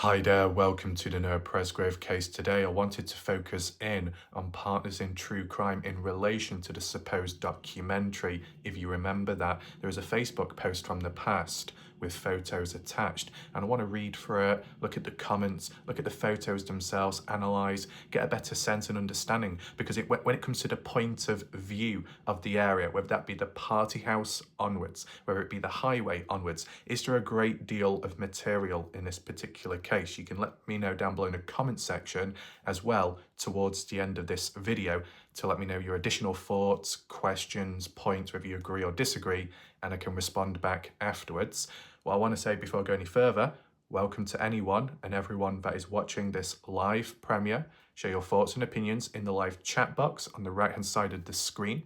Hi there, welcome to the Noah Presgrove case. Today I wanted to focus in on partners in true crime in relation to the supposed documentary. If you remember that, there was a Facebook post from the past with photos attached, and I want to read through it, look at the comments, look at the photos themselves, analyse, get a better sense and understanding, because when it comes to the point of view of the area, whether that be the party house onwards, whether it be the highway onwards, is there a great deal of material in this particular case? You can let me know down below in the comment section as well towards the end of this video to let me know your additional thoughts, questions, points, whether you agree or disagree, and I can respond back afterwards. What I want to say before I go any further, welcome to anyone and everyone that is watching this live premiere. Share your thoughts and opinions in the live chat box on the right hand side of the screen.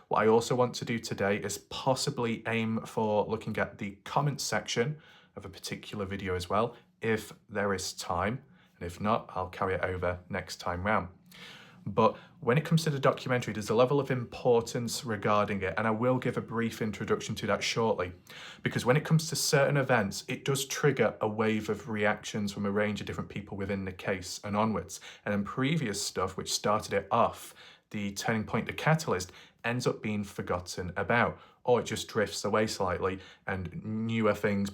What I also want to do today is possibly aim for looking at the comment section of a particular video as well, if there is time, and if not, I'll carry it over next time round. But when it comes to the documentary, there's a level of importance regarding it, and I will give a brief introduction to that shortly, because when it comes to certain events, it does trigger a wave of reactions from a range of different people within the case and onwards. And in previous stuff, which started it off, the turning point, the catalyst, ends up being forgotten about, or it just drifts away slightly and newer things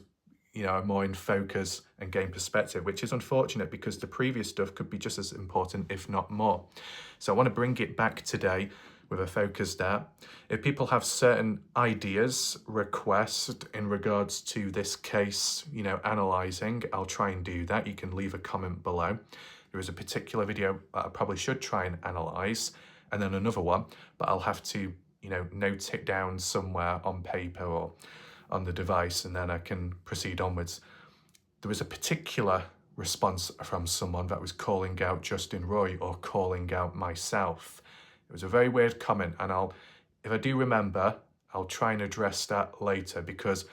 are more in focus and gain perspective, which is unfortunate because the previous stuff could be just as important, if not more. So I want to bring it back today with a focus there. If people have certain ideas, requests in regards to this case, analysing, I'll try and do that. You can leave a comment below. There is a particular video that I probably should try and analyse, and then another one, but I'll have to, note it down somewhere on paper or on the device, and then I can proceed onwards. There was a particular response from someone that was calling out Justin Roy or calling out myself. It was a very weird comment, and if I do remember, I'll try and address that later, because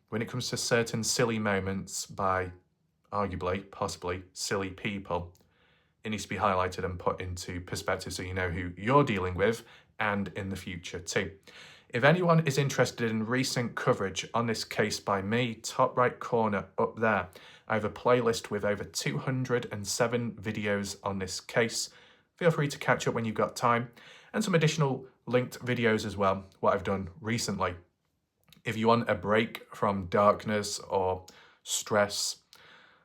when it comes to certain silly moments by arguably, possibly silly people, it needs to be highlighted and put into perspective so you know who you're dealing with, and in the future too. If anyone is interested in recent coverage on this case by me, top right corner up there, I have a playlist with over 207 videos on this case. Feel free to catch up when you've got time, and some additional linked videos as well, what I've done recently. If you want a break from darkness or stress,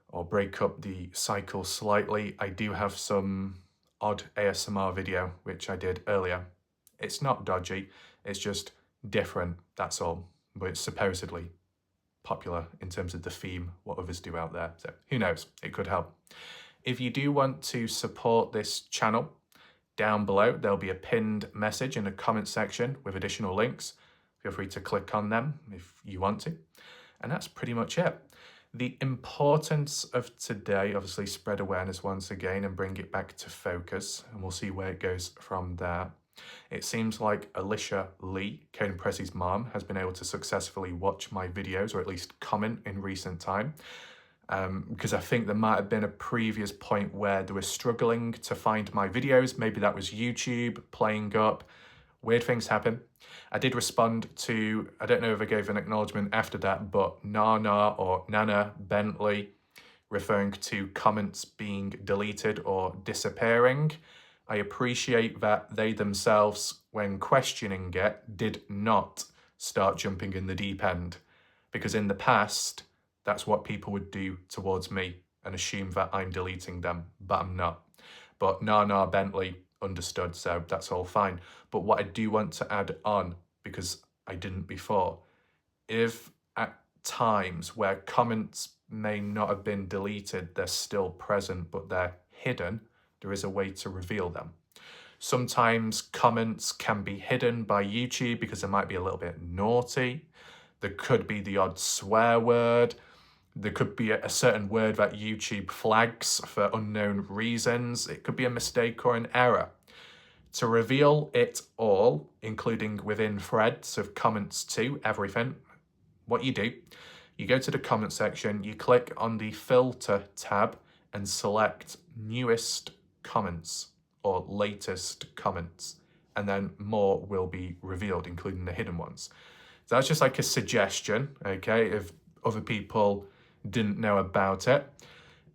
or break up the cycle slightly, I do have some odd ASMR video, which I did earlier. It's not dodgy, it's just different, that's all. But it's supposedly popular in terms of the theme, what others do out there. So who knows, it could help. If you do want to support this channel, down below there'll be a pinned message in the comment section with additional links. Feel free to click on them if you want to. And that's pretty much it. The importance of today, obviously spread awareness once again and bring it back to focus, and we'll see where it goes from there. It seems like Alicia Lee, Caden Pressey's mom, has been able to successfully watch my videos, or at least comment in recent time, because I think there might have been a previous point where they were struggling to find my videos. Maybe that was YouTube playing up. Weird things happen. I did respond to, I don't know if I gave an acknowledgement after that, but Nana or Nana Bentley, referring to comments being deleted or disappearing. I appreciate that they themselves, when questioning it, did not start jumping in the deep end, because in the past, that's what people would do towards me and assume that I'm deleting them, but I'm not. But Nana Bentley understood, so that's all fine. But what I do want to add on, because I didn't before, if at times where comments may not have been deleted, they're still present, but they're hidden, there is a way to reveal them. Sometimes comments can be hidden by YouTube because they might be a little bit naughty. There could be the odd swear word. There could be a certain word that YouTube flags for unknown reasons. It could be a mistake or an error. To reveal it all, including within threads of comments to everything, what you do, you go to the comment section, you click on the filter tab and select newest comments or latest comments, and then more will be revealed, including the hidden ones. So that's just like a suggestion, okay, if other people didn't know about it.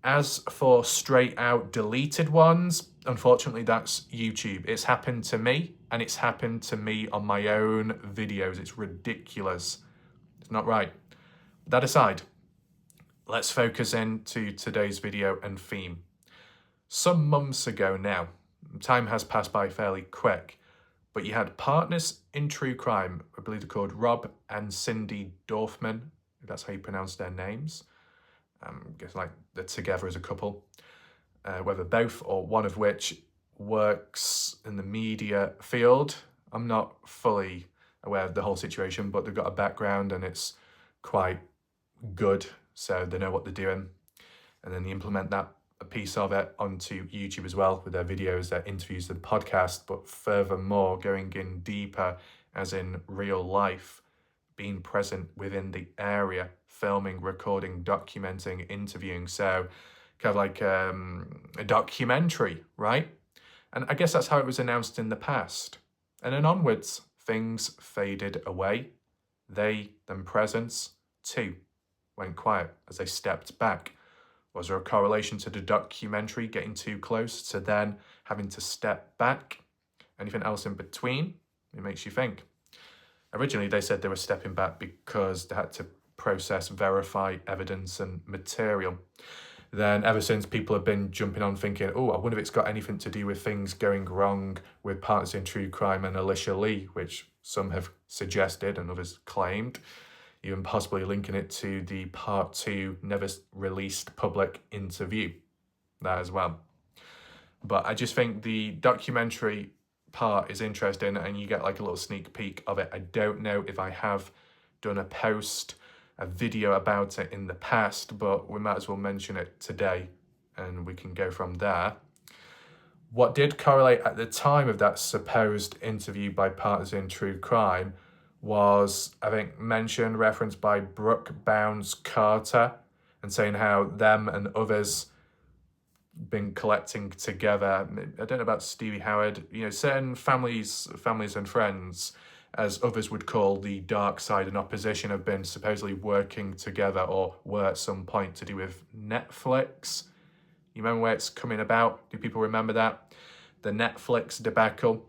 As for straight out deleted ones, unfortunately that's YouTube. It's happened to me, and it's happened to me on my own videos. It's ridiculous. It's not right. That aside, let's focus into today's video and theme. Some months ago now, time has passed by fairly quick, but you had partners in true crime, I believe they're called Rob and Cindy Dorfman, if that's how you pronounce their names. I guess like they're together as a couple, whether both or one of which works in the media field. I'm not fully aware of the whole situation, but they've got a background and it's quite good, so they know what they're doing. And then they implement that a piece of it onto YouTube as well with their videos, their interviews, and podcast, but furthermore going in deeper as in real life, being present within the area, filming, recording, documenting, interviewing. So kind of like a documentary, right? And I guess that's how it was announced in the past. And then onwards, things faded away. They, them presence, too, went quiet as they stepped back. Was there a correlation to the documentary getting too close to then having to step back? Anything else in between? It makes you think. Originally, they said they were stepping back because they had to process, verify evidence and material. Then ever since, people have been jumping on thinking, oh, I wonder if it's got anything to do with things going wrong with Partners in True Crime and Alicia Lee, which some have suggested and others claimed, even possibly linking it to the part 2 never released public interview, that as well. But I just think the documentary part is interesting, and you get like a little sneak peek of it. I don't know if I have done a video about it in the past, but we might as well mention it today and we can go from there. What did correlate at the time of that supposed interview by Partners in True Crime was, I think, mentioned, referenced by Brooke Bounds Carter, and saying how them and others been collecting together. I don't know about Stevie Howard, certain families and friends, as others would call the dark side and opposition, have been supposedly working together, or were at some point, to do with Netflix. You remember where it's coming about? Do people remember that? The Netflix debacle.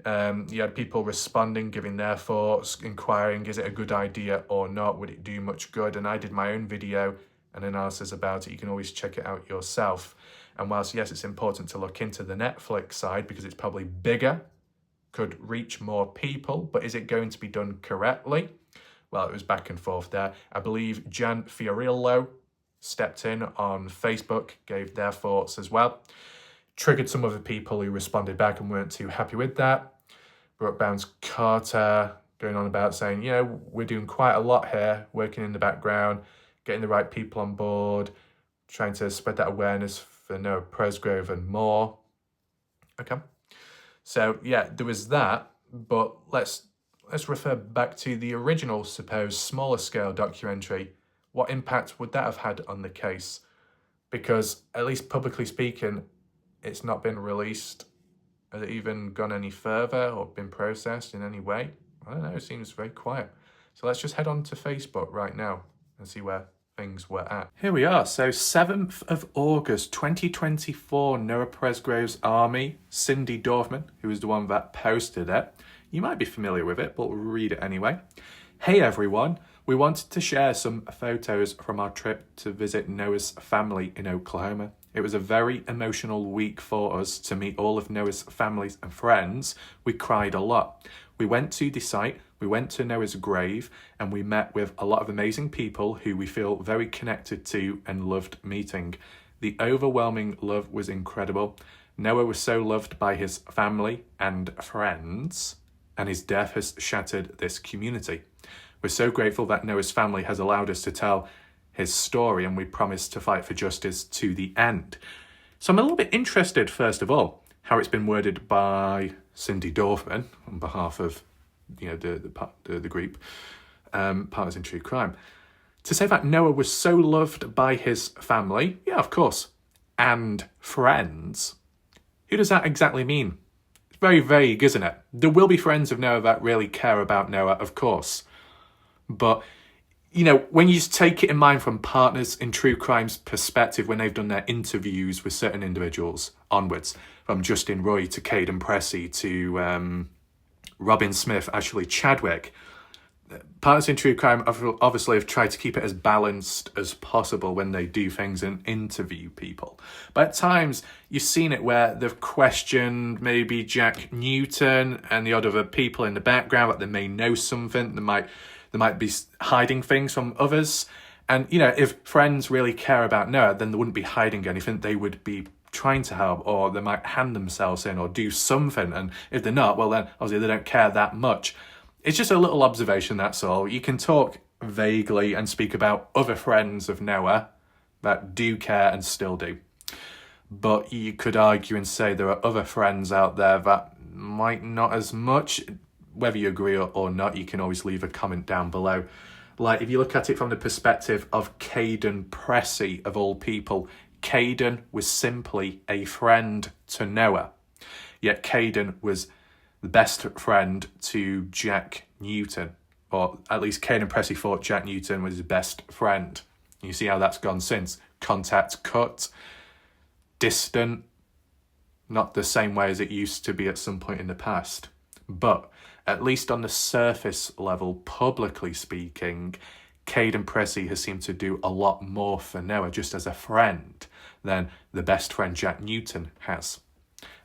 You had people responding, giving their thoughts, inquiring, is it a good idea or not? Would it do much good? And I did my own video and analysis about it. You can always check it out yourself. And whilst, yes, it's important to look into the Netflix side because it's probably bigger, could reach more people, but is it going to be done correctly? Well, it was back and forth there. I believe Jan Fiorillo stepped in on Facebook, gave their thoughts as well. Triggered some other people who responded back and weren't too happy with that. Brooke Bounds Carter going on about saying, we're doing quite a lot here, working in the background, getting the right people on board, trying to spread that awareness for Noah Presgrove and more. Okay. So yeah, there was that, but let's refer back to the original supposed smaller scale documentary. What impact would that have had on the case? Because at least publicly speaking, it's not been released. Has it even gone any further or been processed in any way? I don't know, it seems very quiet. So let's just head on to Facebook right now and see where things were at. Here we are. So 7th of August 2024, Noah Presgrove's Army, Cindy Dorfman, who was the one that posted it. You might be familiar with it, but we'll read it anyway. Hey everyone, we wanted to share some photos from our trip to visit Noah's family in Oklahoma. It was a very emotional week for us to meet all of Noah's families and friends. We cried a lot. We went to the site, we went to Noah's grave, and we met with a lot of amazing people who we feel very connected to and loved meeting. The overwhelming love was incredible. Noah was so loved by his family and friends, and his death has shattered this community. We're so grateful that Noah's family has allowed us to tell his story, and we promise to fight for justice to the end. So I'm a little bit interested, first of all, how it's been worded by Cindy Dorfman on behalf of the group, Partners in True Crime. To say that Noah was so loved by his family, yeah, of course, and friends. Who does that exactly mean? It's very vague, isn't it? There will be friends of Noah that really care about Noah, of course. But when you take it in mind from Partners in True Crime's perspective, when they've done their interviews with certain individuals onwards, from Justin Roy to Caden Pressey to Robin Smith, Ashley Chadwick, Partners in True Crime obviously have tried to keep it as balanced as possible when they do things and interview people. But at times, you've seen it where they've questioned maybe Jack Newton and the other people in the background, that they may know something, they might be hiding things from others. And, if friends really care about Noah, then they wouldn't be hiding anything. They would be trying to help, or they might hand themselves in or do something. And if they're not, well, then obviously they don't care that much. It's just a little observation, that's all. You can talk vaguely and speak about other friends of Noah that do care and still do. But you could argue and say there are other friends out there that might not as much. Whether you agree or not, you can always leave a comment down below. Like, if you look at it from the perspective of Caden Pressey, of all people, Caden was simply a friend to Noah. Yet Caden was the best friend to Jack Newton, or at least Caden Pressey thought Jack Newton was his best friend. You see how that's gone since. Contact cut, distant, not the same way as it used to be at some point in the past. But at least on the surface level, publicly speaking, Caden Pressey has seemed to do a lot more for Noah just as a friend than the best friend Jack Newton has.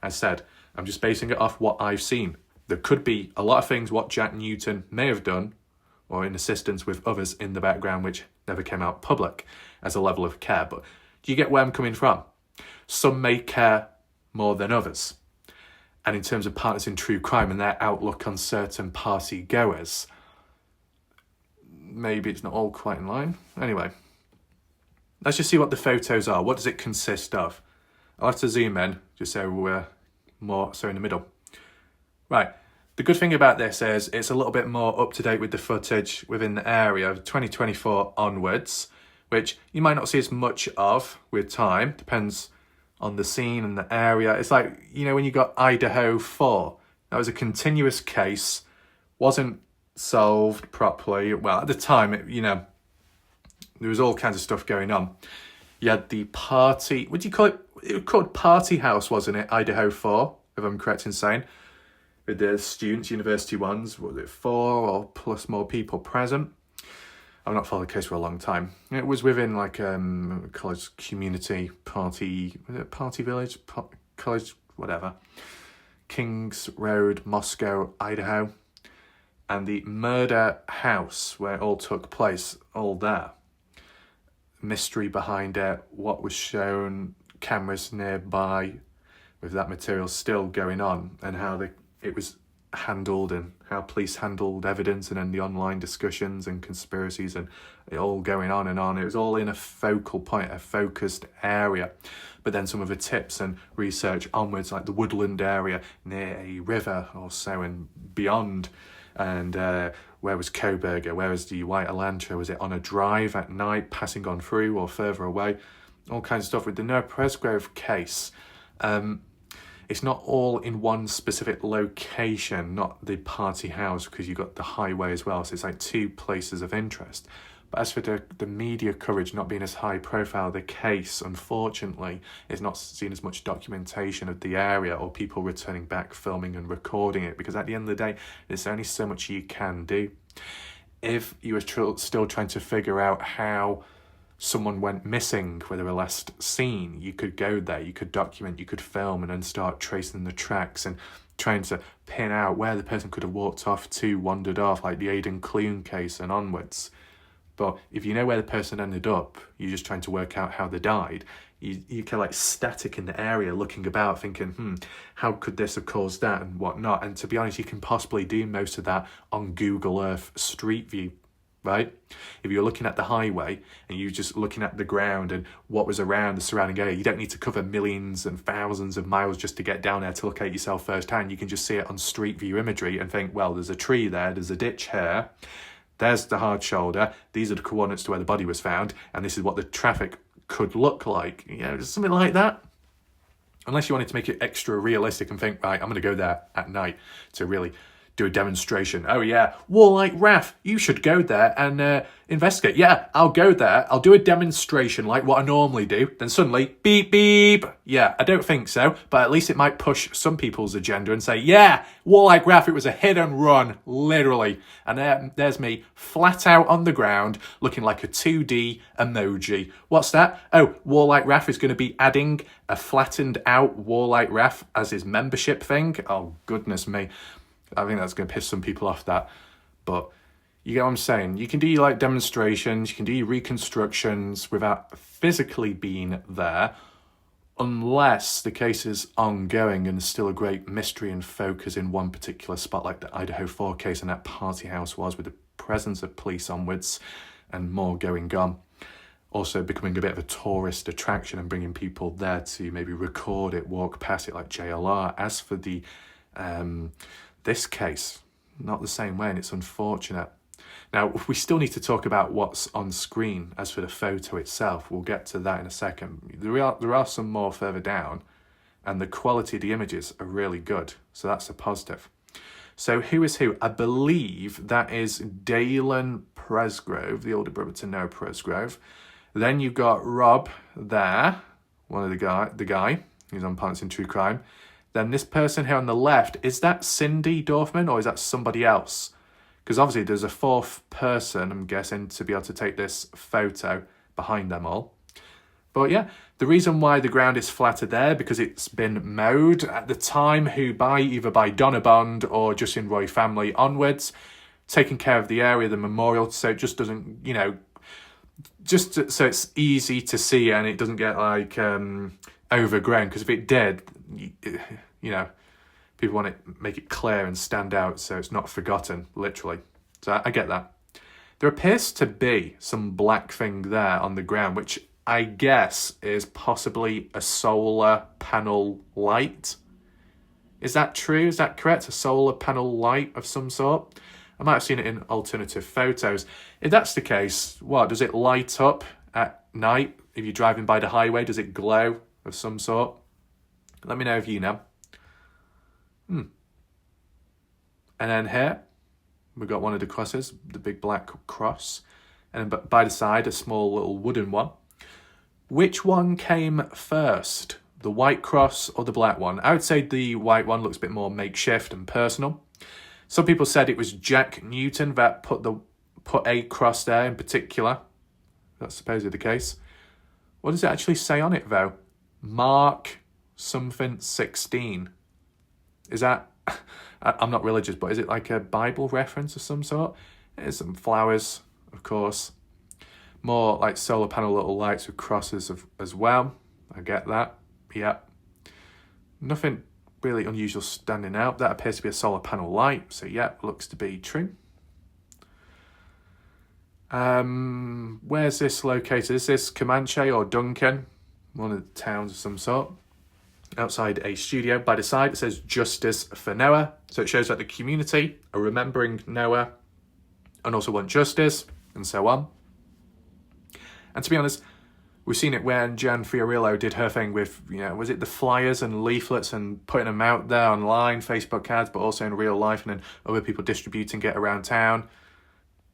As said, I'm just basing it off what I've seen. There could be a lot of things what Jack Newton may have done, or in assistance with others in the background, which never came out public as a level of care. But do you get where I'm coming from? Some may care more than others. And in terms of Partners in True Crime and their outlook on certain party goers, maybe it's not all quite in line. Anyway, let's just see what the photos are. What does it consist of? I'll have to zoom in just so we're more so in the middle. Right, the good thing about this is it's a little bit more up to date with the footage within the area of 2024 onwards, which you might not see as much of with time, depends on the scene and the area. It's like, when you got Idaho 4, that was a continuous case, wasn't solved properly. Well, at the time, there was all kinds of stuff going on. You had the party, what do you call it? It was called Party House, wasn't it? Idaho 4, if I'm correct in saying. With the students, university ones, was it 4 or plus more people present? I've not followed the case for a long time. It was within like college community party, was it Party Village? College, whatever. Kings Road, Moscow, Idaho. And the murder house where it all took place, all there. Mystery behind it, what was shown, cameras nearby, with that material still going on, and how it was handled and how police handled evidence, and then the online discussions and conspiracies and it all going on and on. It was all in a focal point, a focused area. But then some of the tips and research onwards, like the woodland area near a river or so and beyond. And where was Coburger? Where was the White Elantra? Was it on a drive at night, passing on through or further away? All kinds of stuff. With the Noah Presgrove case, it's not all in one specific location, not the party house, because you've got the highway as well. So it's like 2 places of interest. But as for the media coverage not being as high profile, the case, unfortunately, is not seen as much documentation of the area or people returning back, filming and recording it, because at the end of the day, there's only so much you can do. If you were still trying to figure out how someone went missing, where they were last seen, you could go there, you could document, you could film, and then start tracing the tracks and trying to pin out where the person could have walked off to, wandered off, like the Aidan Clune case and onwards. But if you know where the person ended up, you're just trying to work out how they died, you can like static in the area looking about thinking, how could this have caused that and whatnot. And to be honest, you can possibly do most of that on Google Earth Street View, right? If you're looking at the highway and you're just looking at the ground and what was around the surrounding area, you don't need to cover millions and thousands of miles just to get down there to look at yourself firsthand. You can just see it on Street View imagery and think, well, there's a tree there, there's a ditch here, there's the hard shoulder, these are the coordinates to where the body was found, and this is what the traffic could look like. Something like that. Unless you wanted to make it extra realistic and think, right, I'm going to go there at night to really do a demonstration. Oh yeah, Warlike Raf, you should go there and investigate. Yeah, I'll go there. I'll do a demonstration like what I normally do. Then suddenly, beep, beep. Yeah, I don't think so, but at least it might push some people's agenda and say, yeah, Warlike Raf, it was a hit and run, literally. And there's me flat out on the ground looking like a 2D emoji. What's that? Oh, Warlike Raf is going to be adding a flattened out Warlike Raf as his membership thing. Oh, goodness me. I think that's going to piss some people off, that. But you get what I'm saying? You can do like demonstrations, you can do reconstructions without physically being there, unless the case is ongoing and still a great mystery and focus in one particular spot, like the Idaho 4 case and that party house was, with the presence of police onwards and more going on. Also becoming a bit of a tourist attraction and bringing people there to maybe record it, walk past it like JLR. As for the this case, not the same way, and it's unfortunate. Now, we still need to talk about what's on screen. As for the photo itself, we'll get to that in a second. There are some more further down, and the quality of the images are really good, so that's a positive. So who is who? I believe that is Noah Presgrove, the older brother to Noah Presgrove. Then you've got Rob there, one of the guy who's on Partners in True Crime. Then this person here on the left, is that Cindy Dorfman or is that somebody else? Because obviously there's a fourth person, I'm guessing, to be able to take this photo behind them all. But yeah, the reason why the ground is flatter there, because it's been mowed at the time, either by Donna Bond or Justin Roy family onwards, taking care of the area, the memorial, so it just doesn't, just so it's easy to see and it doesn't get like overgrown. Because if it did, people want to make it clear and stand out so it's not forgotten, literally. So I get that. There appears to be some black thing there on the ground, which I guess is possibly a solar panel light. Is that true? Is that correct? A solar panel light of some sort? I might have seen it in alternative photos. If that's the case, what, does it light up at night? If you're driving by the highway, does it glow of some sort? Let me know if you know. And then here, we've got one of the crosses, the big black cross. And then by the side, a small little wooden one. Which one came first? The white cross or the black one? I would say the white one looks a bit more makeshift and personal. Some people said it was Jack Newton that put a cross there in particular. That's supposedly the case. What does it actually say on it, though? Mark something 16. Is that... I'm not religious, but is it like a Bible reference of some sort? There's some flowers, of course. More like solar panel little lights with crosses as well. I get that. Yep. Nothing really unusual standing out. That appears to be a solar panel light. So yeah, looks to be true. Where's this located? Is this Comanche or Duncan? One of the towns of some sort. Outside a studio. By the side, it says Justice for Noah. So it shows that the community are remembering Noah and also want justice and so on. And to be honest, we've seen it when Jan Fiorillo did her thing with, was it the flyers and leaflets and putting them out there online, Facebook ads, but also in real life, and then other people distributing it around town,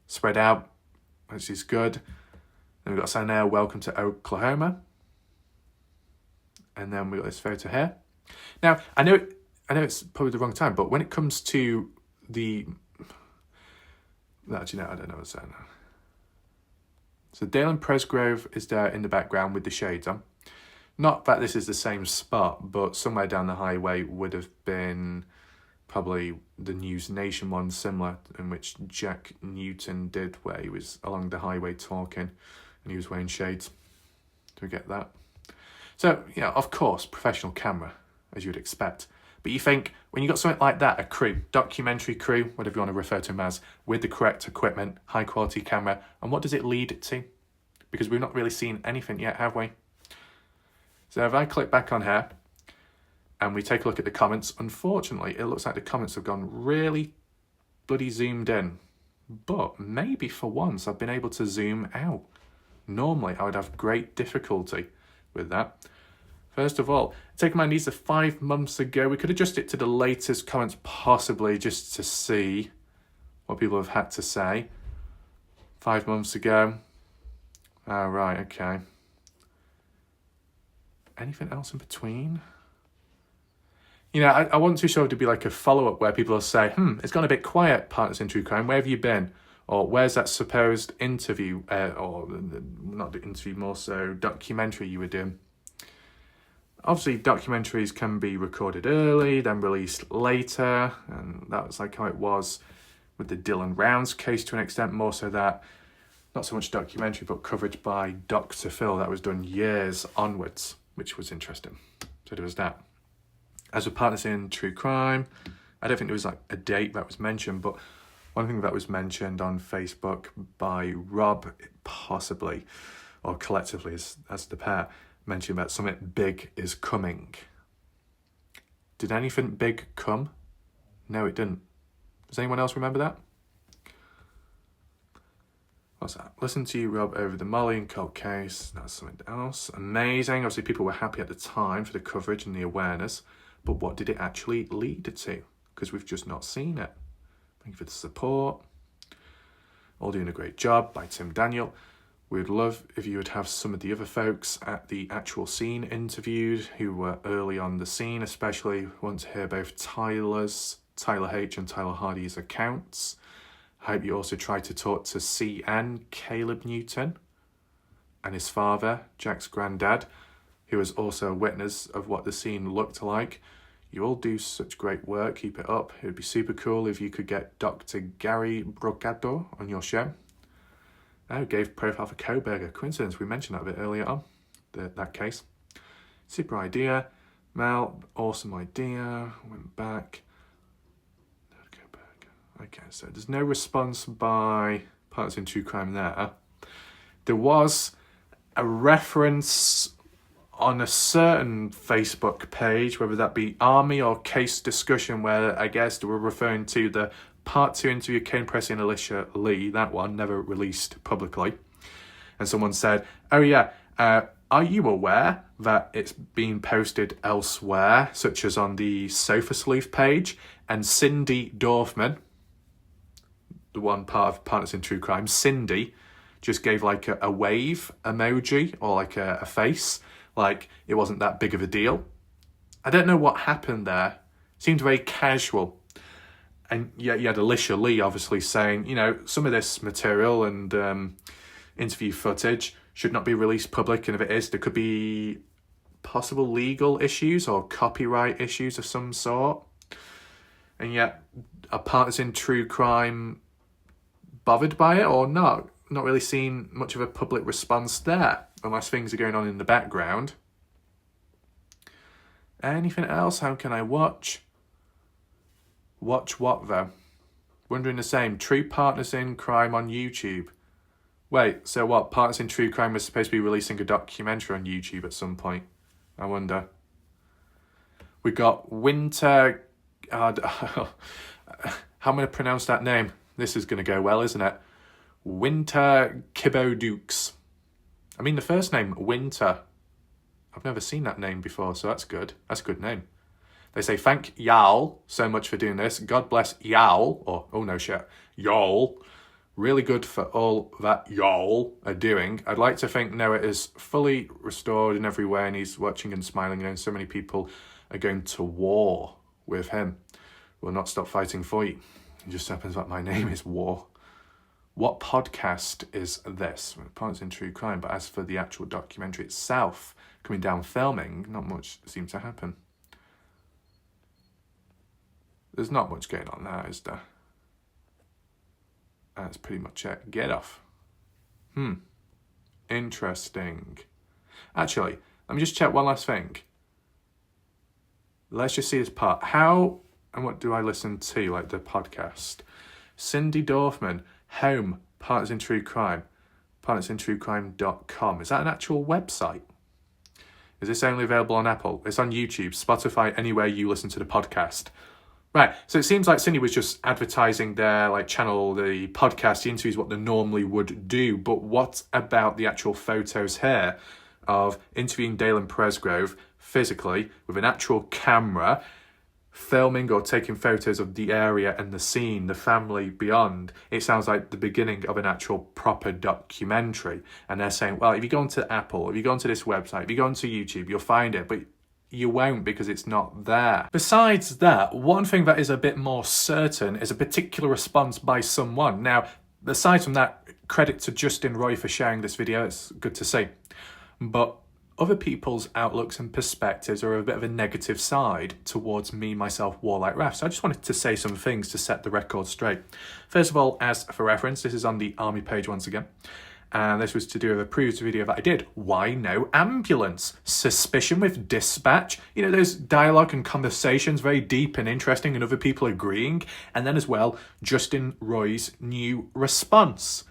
spread out, which is good. Then we've got Sanel, welcome to Oklahoma. And then we've got this photo here. Now, I know it's probably the wrong time, but when it comes to the... Actually, no, I don't know what I'm saying now. So Noah Presgrove is there in the background with the shades on. Not that this is the same spot, but somewhere down the highway would have been probably the News Nation one, similar, in which Jack Newton did, where he was along the highway talking and he was wearing shades. Do we get that? So, of course, professional camera, as you would expect. But you think, when you got something like that, a crew, documentary crew, whatever you want to refer to them as, with the correct equipment, high quality camera, and what does it lead to? Because we've not really seen anything yet, have we? So if I click back on here, and we take a look at the comments, unfortunately, it looks like the comments have gone really bloody zoomed in. But maybe for once, I've been able to zoom out. Normally, I would have great difficulty with that. First of all, take in mind these are 5 months ago. We could adjust it to the latest comments possibly just to see what people have had to say. 5 months ago. Oh, right, okay. Anything else in between? You know, I want to show it to be like a follow-up where people will say, it's gone a bit quiet, Partners in True Crime. Where have you been? Or where's that supposed interview, or not the interview, more so documentary you were doing? Obviously, documentaries can be recorded early, then released later, and that was like how it was with the Dylan Rounds case to an extent, more so that, not so much documentary, but coverage by Dr. Phil that was done years onwards, which was interesting. So there was that. As with Partners in True Crime, I don't think there was like a date that was mentioned, but one thing that was mentioned on Facebook by Rob, possibly, or collectively as the pair, mentioned that something big is coming. Did anything big come? No, it didn't. Does anyone else remember that? What's that? Listen to you, Rob, over the Molly and Colt case. That's something else. Amazing. Obviously, people were happy at the time for the coverage and the awareness. But what did it actually lead to? Because we've just not seen it. Thank you for the support. All doing a great job by Tim Daniel. We'd love if you would have some of the other folks at the actual scene interviewed who were early on the scene, especially want to hear both Tyler H and Tyler Hardy's accounts. I hope you also try to talk to CN, Caleb Newton, and his father, Jack's granddad, who was also a witness of what the scene looked like. You all do such great work. Keep it up. It would be super cool if you could get Dr. Gary Brocado on your show. Oh, gave profile for Koberger. Coincidence, we mentioned that a bit earlier on, that case. Super idea. Mel, awesome idea. Went back. Okay, so there's no response by Partners in True Crime there. There was a reference on a certain Facebook page, whether that be Army or Case Discussion, where I guess they were referring to the Part 2 interview of Kane Pressy and Alicia Lee, that one, never released publicly. And someone said, oh yeah, are you aware that it's being posted elsewhere, such as on the Sofa Sleuth page? And Cindy Dorfman, the one part of Partners in True Crime, Cindy just gave like a wave emoji or like a face, like it wasn't that big of a deal. I don't know what happened there. It seemed very casual. And yet you had Alicia Lee obviously saying, you know, some of this material and interview footage should not be released public, and if it is, there could be possible legal issues or copyright issues of some sort. And yet, are Partners in True Crime bothered by it or not? Not really seen much of a public response there, unless things are going on in the background. Anything else? How can I watch? Watch what, though? Wondering the same. True Partners in Crime on YouTube. Wait, so what? Partners in True Crime was supposed to be releasing a documentary on YouTube at some point. I wonder. We got Winter... how am I going to pronounce that name? This is going to go well, isn't it? Winter Kibbo Dukes. I mean, the first name, Winter. I've never seen that name before, so that's good. That's a good name. They say, thank y'all so much for doing this. God bless y'all, or, oh no shit, y'all. Really good for all that y'all are doing. I'd like to think Noah is fully restored in every way and he's watching and smiling, and so many people are going to war with him. Will not stop fighting for you. It just happens that my name is War. What podcast is this? Partners in True Crime, but as for the actual documentary itself, coming down filming, not much seems to happen. There's not much going on there, is there? That's pretty much it. Get off. Interesting. Actually, let me just check one last thing. Let's just see this part. How and what do I listen to, like the podcast? Cindy Dorfman, home, Partners in True Crime, partnersintruecrime.com. Is that an actual website? Is this only available on Apple? It's on YouTube, Spotify, anywhere you listen to the podcast. Right, so it seems like Cindy was just advertising their like channel, the podcast, the interviews, what they normally would do. But what about the actual photos here? of interviewing Noah Presgrove physically with an actual camera, filming or taking photos of the area and the scene, the family beyond. It sounds like the beginning of an actual proper documentary. And they're saying, well, if you go onto Apple, if you go onto this website, if you go onto YouTube, you'll find it, but you won't because it's not there. Besides that, one thing that is a bit more certain is a particular response by someone. Now, aside from that, credit to Justin Roy for sharing this video, it's good to see. But other people's outlooks and perspectives are a bit of a negative side towards me, myself, Warlike Raf. So I just wanted to say some things to set the record straight. First of all, as for reference, this is on the Army page once again. And this was to do with a previous video that I did. Why no ambulance? Suspicion with dispatch. You know, there's dialogue and conversations, very deep and interesting, and other people agreeing. And then as well, Justin Roy's new response.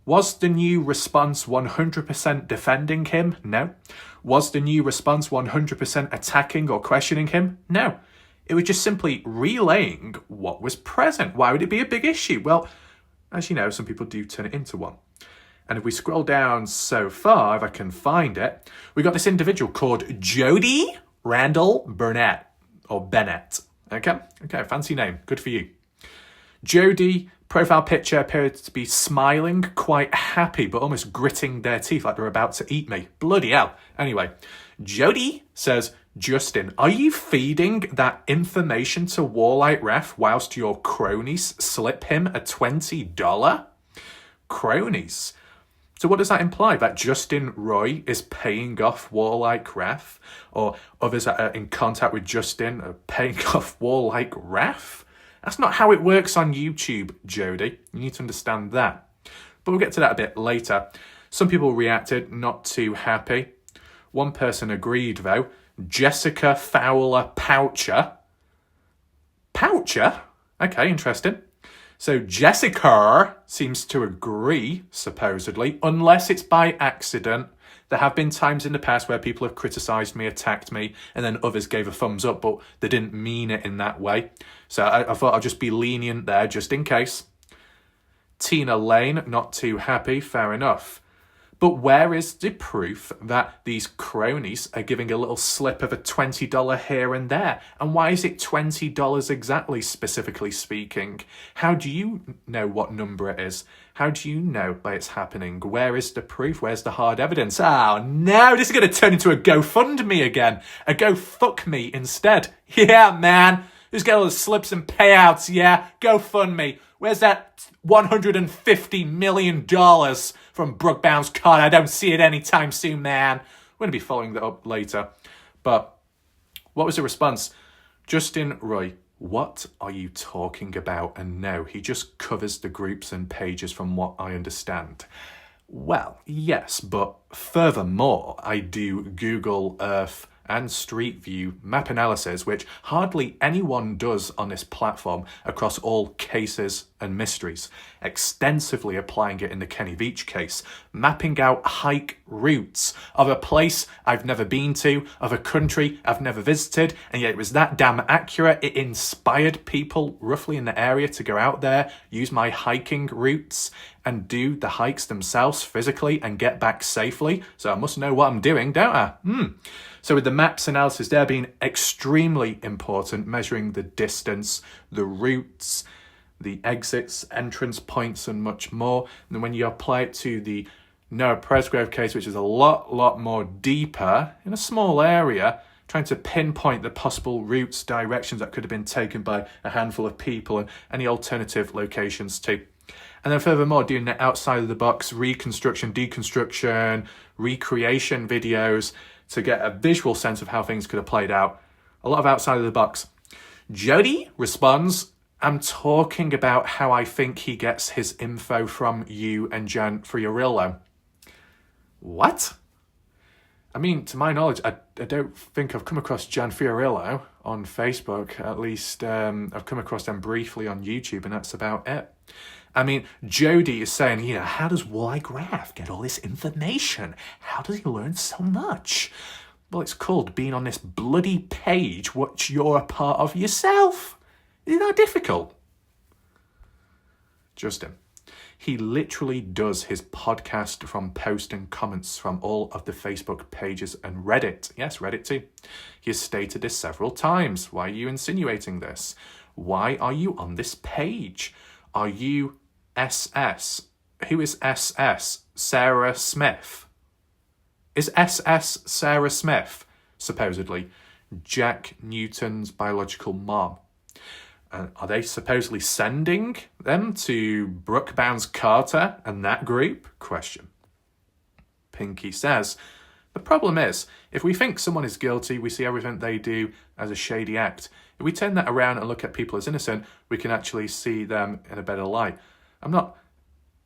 Was the new response 100% defending him? No. Was the new response 100% attacking or questioning him? No. It was just simply relaying what was present. Why would it be a big issue? Well, as you know, some people do turn it into one. And if we scroll down so far, if I can find it, we got this individual called Jody Randall Burnett, or Bennett. Okay, fancy name. Good for you. Jody, profile picture appeared to be smiling, quite happy, but almost gritting their teeth like they're about to eat me. Bloody hell. Anyway, Jody says, Justin, are you feeding that information to Warlike Ref whilst your cronies slip him a $20? Cronies? So what does that imply? That Justin Roy is paying off Warlike Ref? Or others that are in contact with Justin are paying off Warlike Ref? That's not how it works on YouTube, Jody. You need to understand that. But we'll get to that a bit later. Some people reacted, not too happy. One person agreed, though. Jessica Fowler Poucher. Poucher? Okay, interesting. So Jessica seems to agree, supposedly, unless it's by accident. There have been times in the past where people have criticised me, attacked me, and then others gave a thumbs up, but they didn't mean it in that way. So I thought I'll just be lenient there, just in case. Tina Lane, not too happy, fair enough. But where is the proof that these cronies are giving a little slip of a $20 here and there? And why is it $20 exactly, specifically speaking? How do you know what number it is? How do you know that it's happening? Where is the proof? Where's the hard evidence? Oh no, this is going to turn into a GoFundMe again. A Go Fuck Me instead. Yeah, man. Who's got all the slips and payouts? Yeah, GoFundMe. Where's that $150 million from Brooke Bound's card? I don't see it anytime soon, man. We're going to be following that up later. But what was the response? Justin Roy, what are you talking about? And no, he just covers the groups and pages from what I understand. Well, yes, but furthermore, I do Google Earth and Street View map analysis, which hardly anyone does on this platform across all cases and mysteries, extensively applying it in the Kenny Beach case, mapping out hike routes of a place I've never been to, of a country I've never visited, and yet it was that damn accurate. It inspired people roughly in the area to go out there, use my hiking routes, and do the hikes themselves physically and get back safely. So I must know what I'm doing, don't I? So with the maps analysis there being extremely important, measuring the distance, the routes, the exits, entrance points, and much more. And then when you apply it to the Noah Presgrove case, which is a lot more deeper in a small area, trying to pinpoint the possible routes, directions that could have been taken by a handful of people and any alternative locations too. And then furthermore, doing the outside of the box reconstruction, deconstruction, recreation videos to get a visual sense of how things could have played out. A lot of outside of the box. Jody responds, I'm talking about how I think he gets his info from you and Jan Fiorillo. What? I mean, to my knowledge, I don't think I've come across Jan Fiorillo on Facebook. At least I've come across them briefly on YouTube, and that's about it. I mean, Jody is saying, how does Warlike Raf get all this information? How does he learn so much? Well, it's called being on this bloody page which you're a part of yourself. Isn't that difficult? Justin, He literally does his podcast from post and comments from all of the Facebook pages and Reddit. Yes, Reddit too. He has stated this several times. Why are you insinuating this? Why are you on this page? Are you SS? Who is SS? Sarah Smith. Is SS Sarah Smith, supposedly, Jack Newton's biological mom? And are they supposedly sending them to Brooke Bounds-Carter and that group? Question. Pinky says, the problem is, if we think someone is guilty, we see everything they do as a shady act. If we turn that around and look at people as innocent, we can actually see them in a better light. I'm not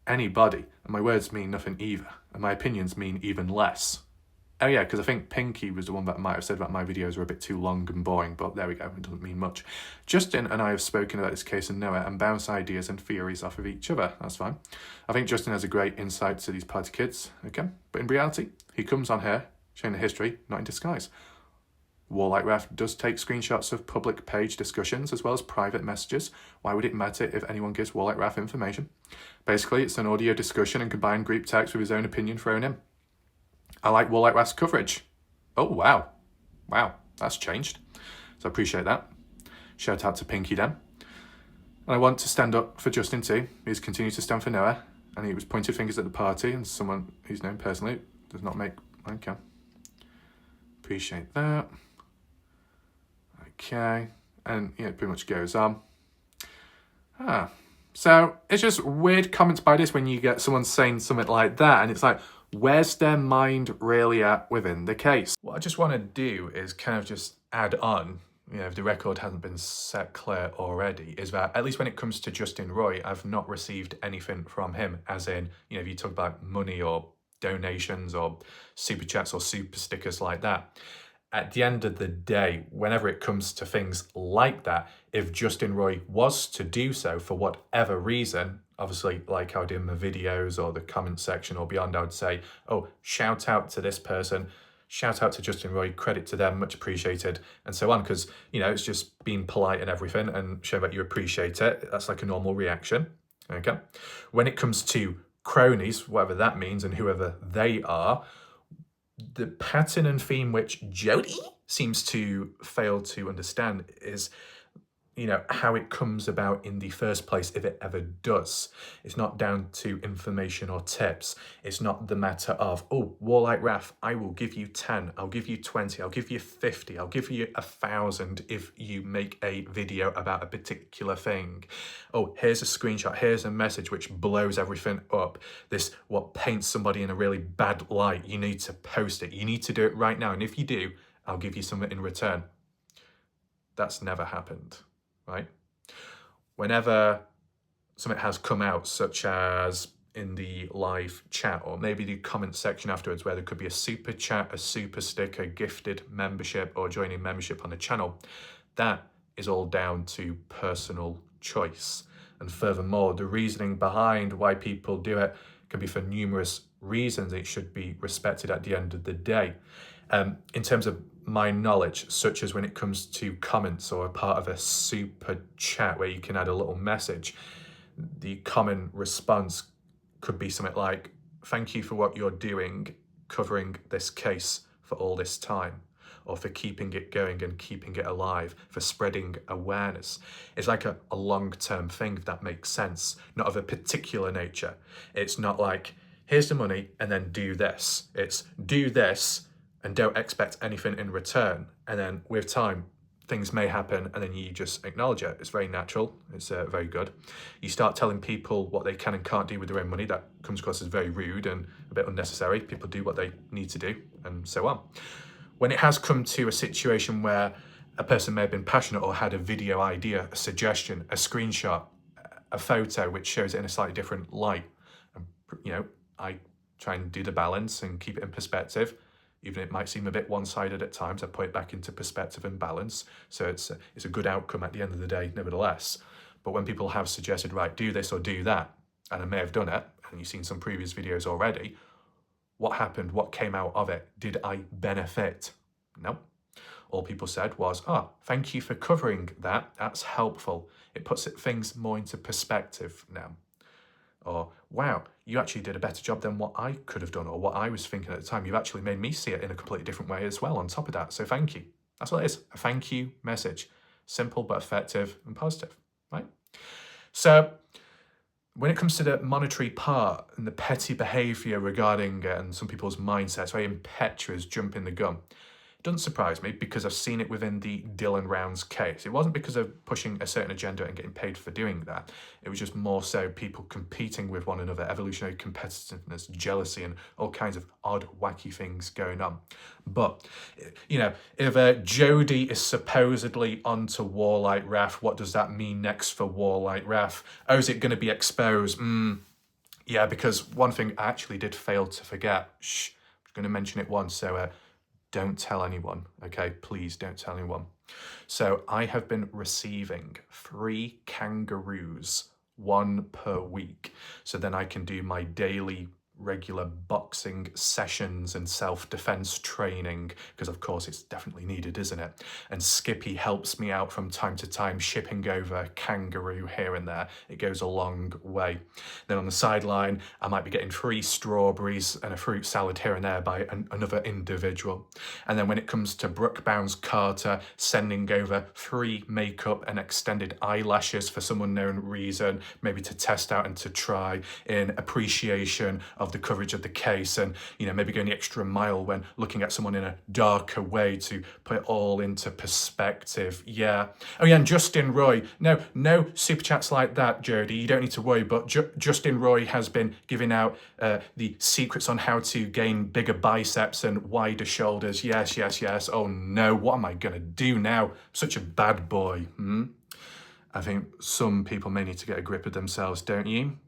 anybody, and my words mean nothing either, and my opinions mean even less. Oh yeah, because I think Pinky was the one that might have said that my videos were a bit too long and boring, but there we go, it doesn't mean much. Justin and I have spoken about this case and Noah and bounce ideas and theories off of each other, that's fine. I think Justin has a great insight to these party kids, okay? But in reality, he comes on here, showing the history, not in disguise. Warlike Ref does take screenshots of public page discussions as well as private messages. Why would it matter if anyone gives Warlike Ref information? Basically, it's an audio discussion and combined group text with his own opinion thrown in. I like Warlike Ref's coverage. Oh, wow. Wow, that's changed. So I appreciate that. Shout out to Pinky then. And I want to stand up for Justin too. He's continued to stand for Noah, and he was pointing fingers at the party, and someone who's known personally does not make... Okay. Appreciate that. Okay. And yeah, it pretty much goes on. So it's just weird comments by this when you get someone saying something like that, and it's like, where's their mind really at within the case? What I just want to do is kind of just add on, if the record hasn't been set clear already, is that at least when it comes to Justin Roy, I've not received anything from him, as in, if you talk about money or donations or super chats or super stickers like that. At the end of the day, whenever it comes to things like that, if Justin Roy was to do so for whatever reason, obviously like I would in the videos or the comment section or beyond, I would say, oh, shout out to this person, shout out to Justin Roy, credit to them, much appreciated, and so on, because, it's just being polite and everything and show that you appreciate it. That's like a normal reaction, okay? When it comes to cronies, whatever that means and whoever they are, the pattern and theme which Jody seems to fail to understand is, how it comes about in the first place, if it ever does. It's not down to information or tips. It's not the matter of, oh, Warlike Ref, I will give you 10, I'll give you 20, I'll give you 50, I'll give you 1,000 if you make a video about a particular thing. Oh, here's a screenshot, here's a message which blows everything up. This, what paints somebody in a really bad light. You need to post it. You need to do it right now. And if you do, I'll give you something in return. That's never happened. Right? Whenever something has come out, such as in the live chat or maybe the comment section afterwards, where there could be a super chat, a super sticker, gifted membership or joining membership on the channel, that is all down to personal choice. And furthermore, the reasoning behind why people do it can be for numerous reasons. It should be respected at the end of the day. In terms of my knowledge, such as when it comes to comments or a part of a super chat where you can add a little message, the common response could be something like, thank you for what you're doing, covering this case for all this time, or for keeping it going and keeping it alive, for spreading awareness. It's like a long-term thing, if that makes sense, not of a particular nature. It's not like, here's the money and then do this. It's do this and don't expect anything in return. And then with time, things may happen and then you just acknowledge it. It's very natural. It's very good. You start telling people what they can and can't do with their own money. That comes across as very rude and a bit unnecessary. People do what they need to do and so on. When it has come to a situation where a person may have been passionate or had a video idea, a suggestion, a screenshot, a photo which shows it in a slightly different light, and, I try and do the balance and keep it in perspective. Even it might seem a bit one-sided at times, I put it back into perspective and balance. So it's a good outcome at the end of the day, nevertheless. But when people have suggested, right, do this or do that, and I may have done it, and you've seen some previous videos already, what happened? What came out of it? Did I benefit? No. All people said was, thank you for covering that. That's helpful. It puts things more into perspective now. Or, wow, you actually did a better job than what I could have done or what I was thinking at the time. You've actually made me see it in a completely different way as well on top of that. So thank you. That's what it is, a thank you message. Simple but effective and positive, right? So when it comes to the monetary part and the petty behaviour regarding and some people's mindsets, very impetuous, jumping the gun, it doesn't surprise me because I've seen it within the Dylan Rounds case. It wasn't because of pushing a certain agenda and getting paid for doing that. It was just more so people competing with one another, evolutionary competitiveness, jealousy, and all kinds of odd, wacky things going on. But, you know, if Jodie is supposedly onto Warlight Wrath, what does that mean next for Warlight Wrath? Oh, is it going to be exposed? Yeah, because one thing I actually did fail to forget. I'm going to mention it once, so don't tell anyone, okay? Please don't tell anyone. So I have been receiving 3 kangaroos, 1 per week. So then I can do my daily regular boxing sessions and self-defense training, because of course it's definitely needed, isn't it? And Skippy helps me out from time to time, shipping over a kangaroo here and there. It goes a long way. Then on the sideline, I might be getting 3 strawberries and a fruit salad here and there by another individual. And then when it comes to Brooke Bounds Carter, sending over 3 makeup and extended eyelashes for some unknown reason, maybe to test out and to try in appreciation of the coverage of the case, and, you know, maybe going the extra mile when looking at someone in a darker way to put it all into perspective. Yeah. Oh yeah, and Justin Roy. No super chats like that, Jodie. You don't need to worry, but Justin Roy has been giving out the secrets on how to gain bigger biceps and wider shoulders. Yes. Oh no, what am I going to do now? Such a bad boy. I think some people may need to get a grip of themselves, don't you?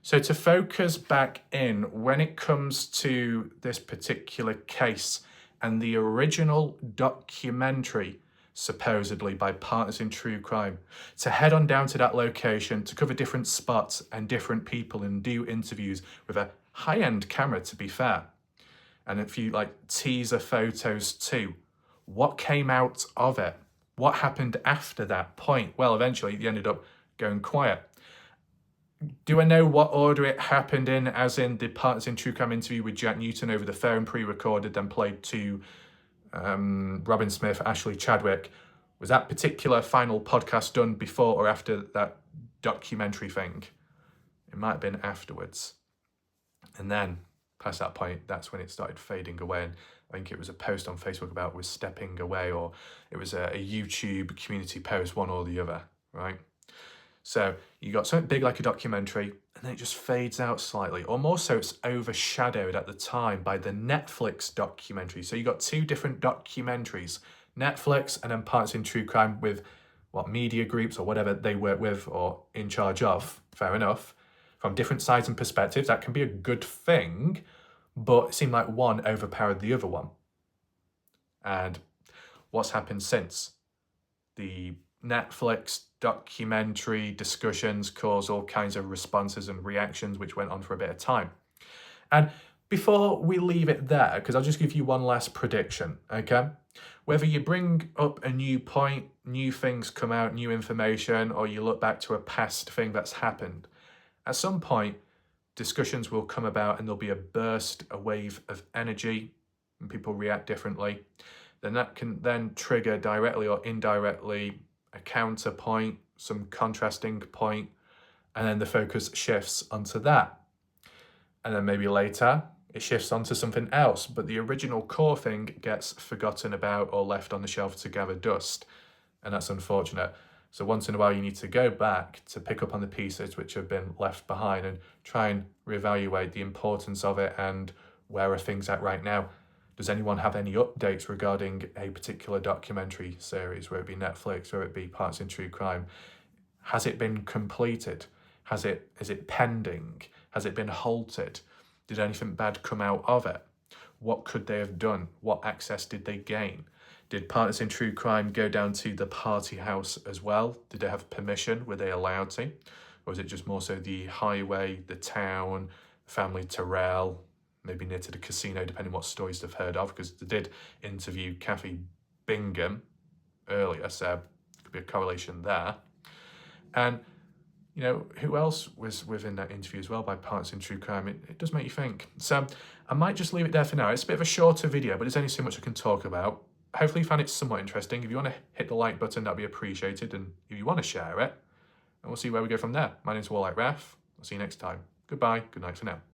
So to focus back in, when it comes to this particular case and the original documentary, supposedly by Partners in True Crime, to head on down to that location to cover different spots and different people and do interviews with a high-end camera, to be fair, and a few like teaser photos too. What came out of it? What happened after that point? Well, eventually they ended up going quiet. Do I know what order it happened in, as in the Partners in True Crime interview with Jack Newton over the phone, pre-recorded, then played to Robin Smith, Ashley Chadwick? Was that particular final podcast done before or after that documentary thing? It might have been afterwards. And then, past that point, that's when it started fading away. And I think it was a post on Facebook about was stepping away, or it was a YouTube community post, one or the other, right? So you got something big like a documentary, and then it just fades out slightly, or more so it's overshadowed at the time by the Netflix documentary. So you got 2 different documentaries, Netflix and then Partners in True Crime with what media groups or whatever they work with or in charge of, fair enough, from different sides and perspectives. That can be a good thing, but it seemed like one overpowered the other one. And what's happened since? The Netflix documentary discussions caused all kinds of responses and reactions, which went on for a bit of time. And before we leave it there, because I'll just give you one last prediction, okay? Whether you bring up a new point, new things come out, new information, or you look back to a past thing that's happened, at some point, discussions will come about and there'll be a burst, a wave of energy, and people react differently. Then that can then trigger directly or indirectly a counterpoint, some contrasting point, and then the focus shifts onto that. And then maybe later it shifts onto something else, but the original core thing gets forgotten about or left on the shelf to gather dust. And that's unfortunate. So once in a while you need to go back to pick up on the pieces which have been left behind and try and reevaluate the importance of it and where are things at right now. Does anyone have any updates regarding a particular documentary series, whether it be Netflix, whether it be Partners in True Crime? Has it been completed? Is it pending? Has it been halted? Did anything bad come out of it? What could they have done? What access did they gain? Did Partners in True Crime go down to the party house as well? Did they have permission? Were they allowed to? Or was it just more so the highway, the town, family Terrell, maybe near to the casino, depending what stories they've heard of, because they did interview Kathy Bingham earlier, so there could be a correlation there. And You know, who else was within that interview as well by partners in true crime? It does make you think. So I might just leave it there for now. It's a bit of a shorter video, but there's only so much I can talk about. Hopefully you found it somewhat interesting. If you want to hit the like button, that'd be appreciated. And if you want to share it, and we'll see where we go from there. My name's Warlike Ref. I'll see you next time. Goodbye. Good night for now.